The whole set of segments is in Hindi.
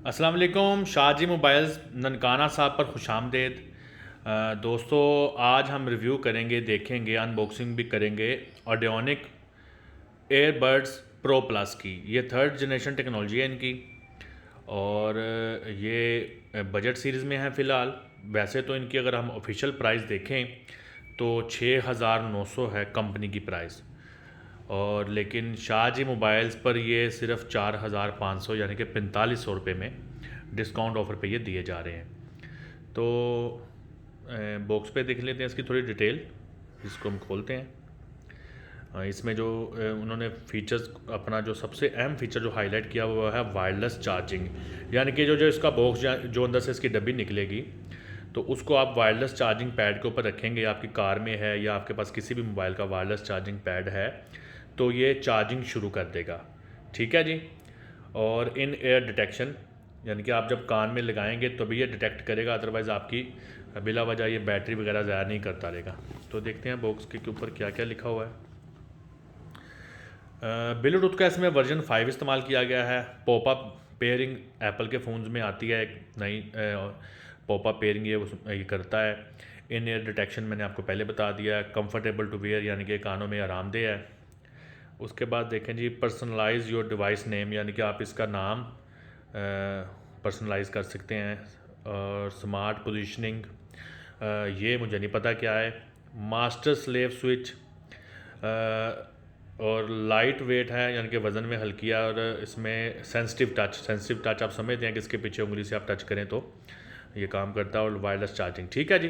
अस्सलाम वालेकुम। शाहजी मोबाइल्स ननकाना साहब पर खुशामदेद। दोस्तों, आज हम रिव्यू करेंगे, देखेंगे, अनबॉक्सिंग भी करेंगे ऑडियोनिक एयरबड्स प्रो प्लस की। ये थर्ड जनरेशन टेक्नोलॉजी है इनकी और ये बजट सीरीज़ में है फ़िलहाल। वैसे तो इनकी अगर हम ऑफिशियल प्राइस देखें तो 6,900 है कंपनी की प्राइस, और लेकिन शाहजी मोबाइल्स पर ये सिर्फ 4,500 यानी कि 4,500 रुपये में डिस्काउंट ऑफ़र पे ये दिए जा रहे हैं। तो बॉक्स पे देख लेते हैं इसकी थोड़ी डिटेल। इसको हम खोलते हैं। इसमें जो उन्होंने फ़ीचर्स, अपना जो सबसे अहम फ़ीचर जो हाईलाइट किया हुआ है वायरलेस चार्जिंग, यानी कि जो जो इसका बॉक्स जो अंदर से इसकी डब्बी निकलेगी तो उसको आप वायरलेस चार्जिंग पैड के ऊपर रखेंगे। आपकी कार में है या आपके पास किसी भी मोबाइल का वायरलेस चार्जिंग पैड है तो ये चार्जिंग शुरू कर देगा। ठीक है जी। और इन एयर डिटेक्शन, यानी कि आप जब कान में लगाएंगे तो भी ये डिटेक्ट करेगा, अदरवाइज़ आपकी बिला वजह ये बैटरी वगैरह ज़ाया नहीं करता रहेगा। तो देखते हैं बॉक्स के ऊपर क्या क्या लिखा हुआ है। ब्लूटूथ का इसमें वर्जन 5 इस्तेमाल किया गया है। पॉपअप पेयरिंग एप्पल के फ़ोन्स में आती है, एक नई पॉपअप पेयरिंग ये करता है। इन एयर डिटेक्शन मैंने आपको पहले बता दिया है। कंफर्टेबल टू वेयर, यानी कि कानों में आरामदेह है। उसके बाद देखें जी, पर्सनलाइज योर डिवाइस नेम, यानी कि आप इसका नाम पर्सनलाइज कर सकते हैं। और स्मार्ट पोजीशनिंग, ये मुझे नहीं पता क्या है। मास्टर स्लेव स्विच, और लाइट वेट है, यानी कि वज़न में हल्की है। और इसमें सेंसिटिव टच आप समझते हैं कि इसके पीछे उंगली से आप टच करें तो ये काम करता है। और वायरलेस चार्जिंग, ठीक है जी।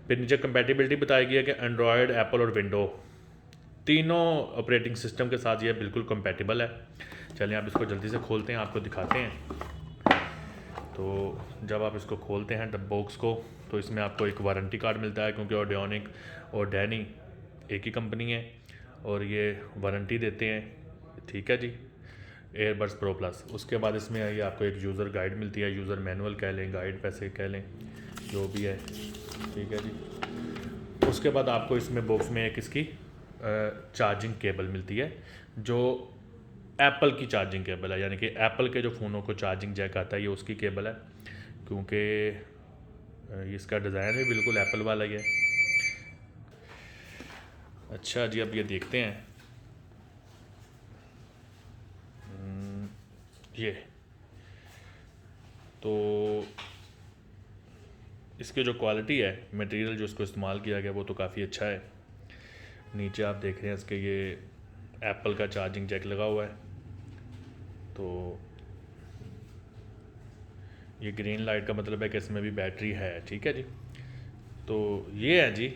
फिर नीचे कंपैटिबिलिटी बताई गई है कि एंड्रॉयड, एप्पल और विंडो तीनों ऑपरेटिंग सिस्टम के साथ ये बिल्कुल कंपैटिबल है। चलिए आप इसको जल्दी से खोलते हैं, आपको दिखाते हैं। तो जब आप इसको खोलते हैं डब बॉक्स को तो इसमें आपको एक वारंटी कार्ड मिलता है, क्योंकि ऑडियोनिक और डैनी एक ही कंपनी है और ये वारंटी देते हैं। ठीक है जी, एयरबड्स प्रो प्लस। उसके बाद इसमें ये आपको एक यूज़र गाइड मिलती है, यूज़र मैनुअल कह लें, गाइड पैसे कह लें, जो भी है। ठीक है जी। उसके बाद आपको इसमें बॉक्स में एक इसकी चार्जिंग केबल मिलती है, जो एप्पल की चार्जिंग केबल है, यानी कि एप्पल के जो फ़ोनों को चार्जिंग जैक आता है ये उसकी केबल है, क्योंकि इसका डिज़ाइन भी बिल्कुल एप्पल वाला ही है। अच्छा जी, अब ये देखते हैं। ये तो इसकी जो क्वालिटी है, मटेरियल जो इसको इस्तेमाल किया गया वो तो काफ़ी अच्छा है। नीचे आप देख रहे हैं इसके ये एप्पल का चार्जिंग जैक लगा हुआ है। तो ये ग्रीन लाइट का मतलब है कि इसमें भी बैटरी है। ठीक है जी। तो ये है जी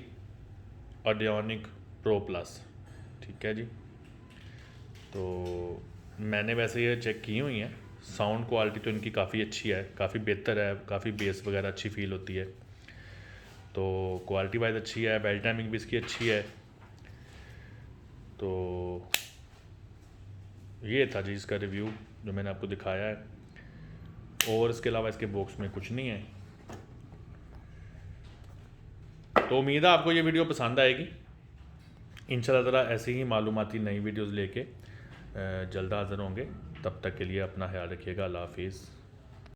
ऑडियोनिक प्रो प्लस। ठीक है जी। तो मैंने वैसे ये चेक की हुई है, साउंड क्वालिटी तो इनकी काफ़ी अच्छी है, काफ़ी बेहतर है, काफ़ी बेस वगैरह अच्छी फील होती है। तो क्वालिटी वाइज अच्छी है, बैटरी टाइमिंग भी इसकी अच्छी है। तो ये था जी इसका रिव्यू जो मैंने आपको दिखाया है, और इसके अलावा इसके बॉक्स में कुछ नहीं है। तो उम्मीद है आपको ये वीडियो पसंद आएगी। इंशाल्लाह ताला ऐसी ही मालूमाती नई वीडियोज़ लेके जल्द हाज़िर होंगे। तब तक के लिए अपना ख्याल रखिएगा। अल्लाह हाफिज़।